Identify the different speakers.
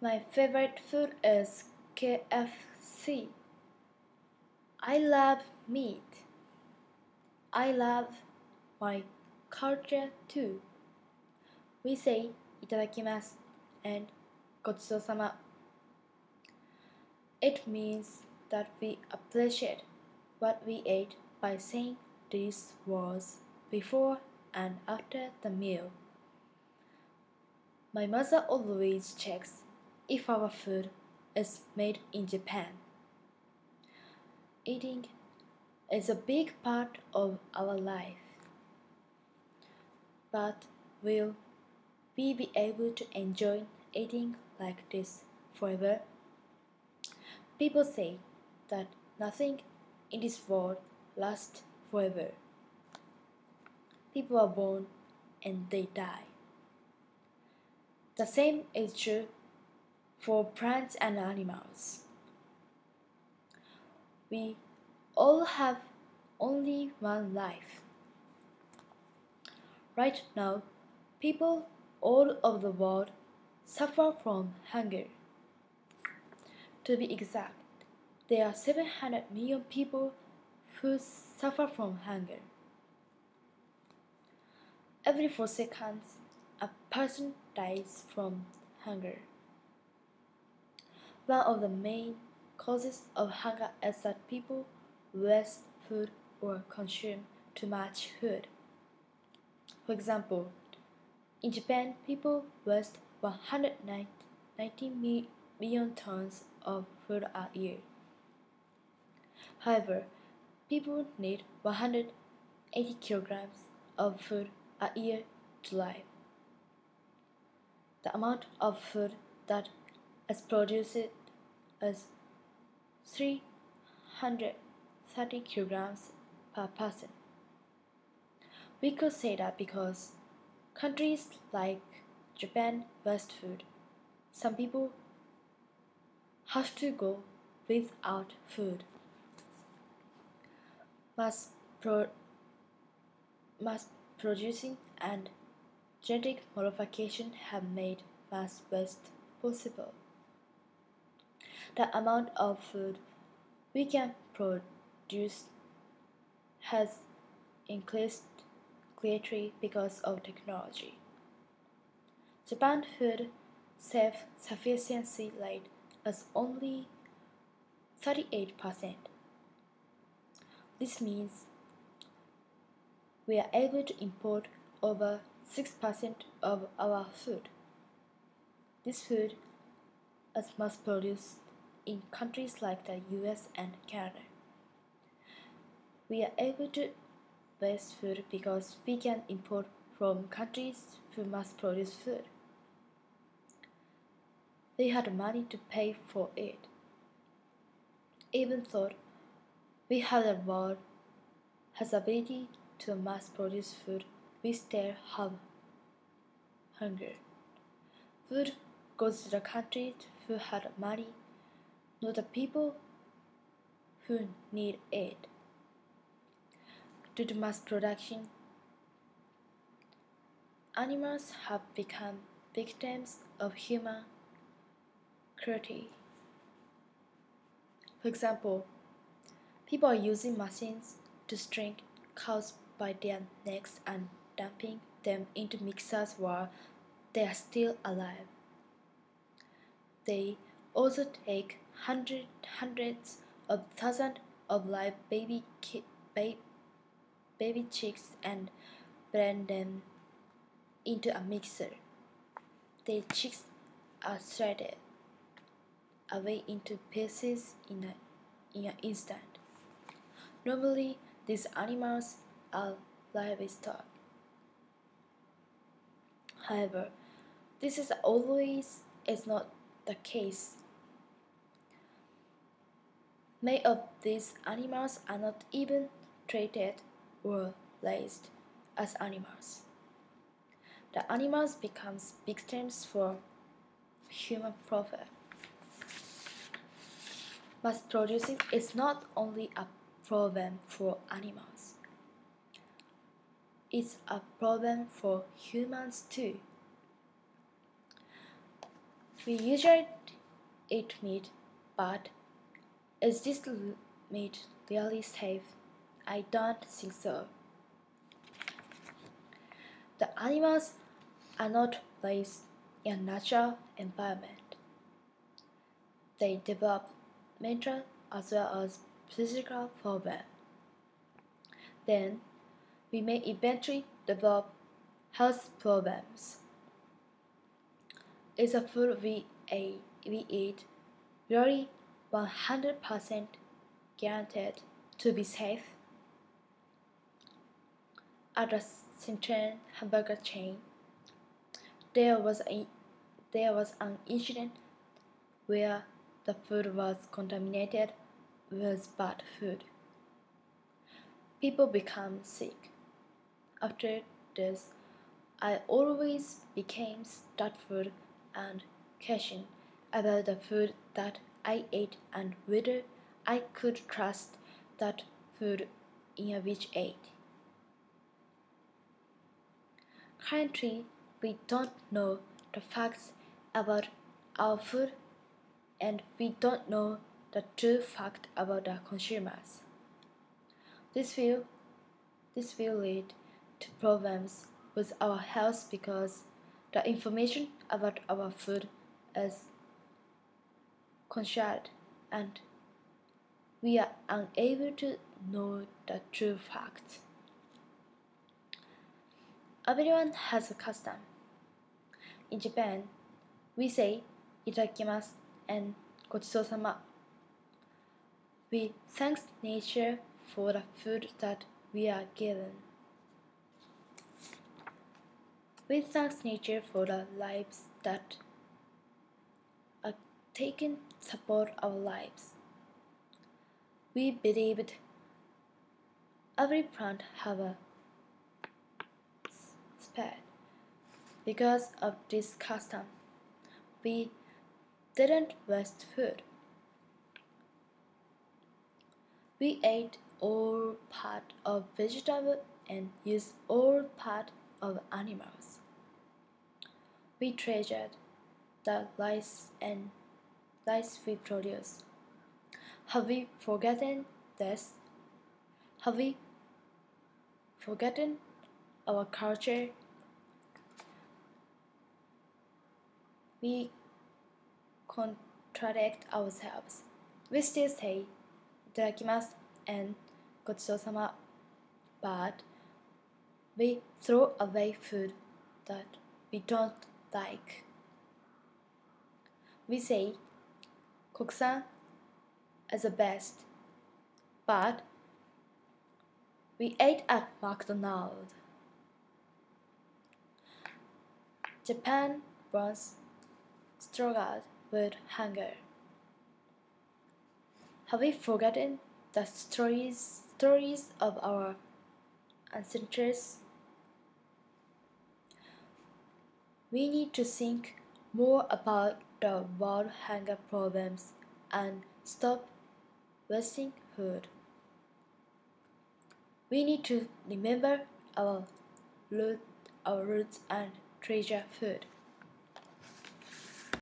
Speaker 1: My favorite food is KFC. I love meat. I love my culture too. We say いただきます and ごちそうさま. It means that we appreciate what we ate by saying these words before and after the meal. My mother always checks if our food is made in Japan. Eating is a big part of our life. But will we be able to enjoy eating like this forever? People say that nothing in this world lasts forever. People are born and they die. The same is true for plants and animals. We all have only one life. Right now, people all over the world suffer from hunger. To be exact, there are 700 million people who suffer from hunger. Every 4 seconds, a person dies from hunger. One of the main causes of hunger is that people waste food or consume too much food. For example, in Japan, people waste 190 million tons of food a year. However, people need 180 kilograms of food a year to live. The amount of food that is produced is 330 kilograms per person. We could say that because countries like Japan waste food, some people have to go without food. Mass producing and genetic modification have made mass waste possible. The amount of food we can produce has increased greatly because of technology. Japan's food self-sufficiency rate is only 38%. This means we are able to import over 6% of our food. This food is mass produced in countries like the US and Canada. We are able to waste food because we can import from countries who mass produce food. They had money to pay for it. Even though we have a world has ability to mass produce food, we still have hunger. Food goes to the countries who had money, not the people who need it. Due to mass production, animals have become victims of human cruelty. For example, people are using machines to string cows by their necks and dumping them into mixers while they are still alive. They also take hundreds of thousands of live baby chicks and blend them into a mixer. The chicks are shredded away into pieces in an instant. Normally, these animals are livestock. However, this is not the case. Many of these animals are not even treated or raised as animals. The animals become victims for human profit. Mass producing is not only a problem for animals. It's a problem for humans too. We usually eat meat, but is this meat really safe? I don't think so. The animals are not raised in a natural environment. They develop mental as well as physical problems. Then we may eventually develop health problems. Is the food we eat really 100% guaranteed to be safe? At a certain hamburger chain, there was an incident where the food was contaminated with bad food. People become sick. After this, I always became thoughtful and questioned about the food that I ate and whether I could trust that food in which I ate. Currently, we don't know the facts about our food and we don't know the true fact about the consumers. This will lead to problems with our health because the information about our food is concealed and we are unable to know the true facts. Everyone has a custom. In Japan, we say itadakimasu and gochisou-sama. We thank nature for the food that we are given. We thank nature for the lives that are taken to support our lives. We believed every plant have a spirit. Because of this custom, we didn't waste food. We ate all part of vegetable and used all part of animals. We treasured the rice we produce. Have we forgotten this? Have we forgotten our culture? We contradict ourselves. We still say itadakimasu and gochisou-sama, but we throw away food that we don't like. We say kokusan is the best, but we ate at McDonald's. Japan once struggled with hunger. Have we forgotten the stories of our ancestors? We need to think more about the world hunger problems and stop wasting food. We need to remember our roots and treasure food.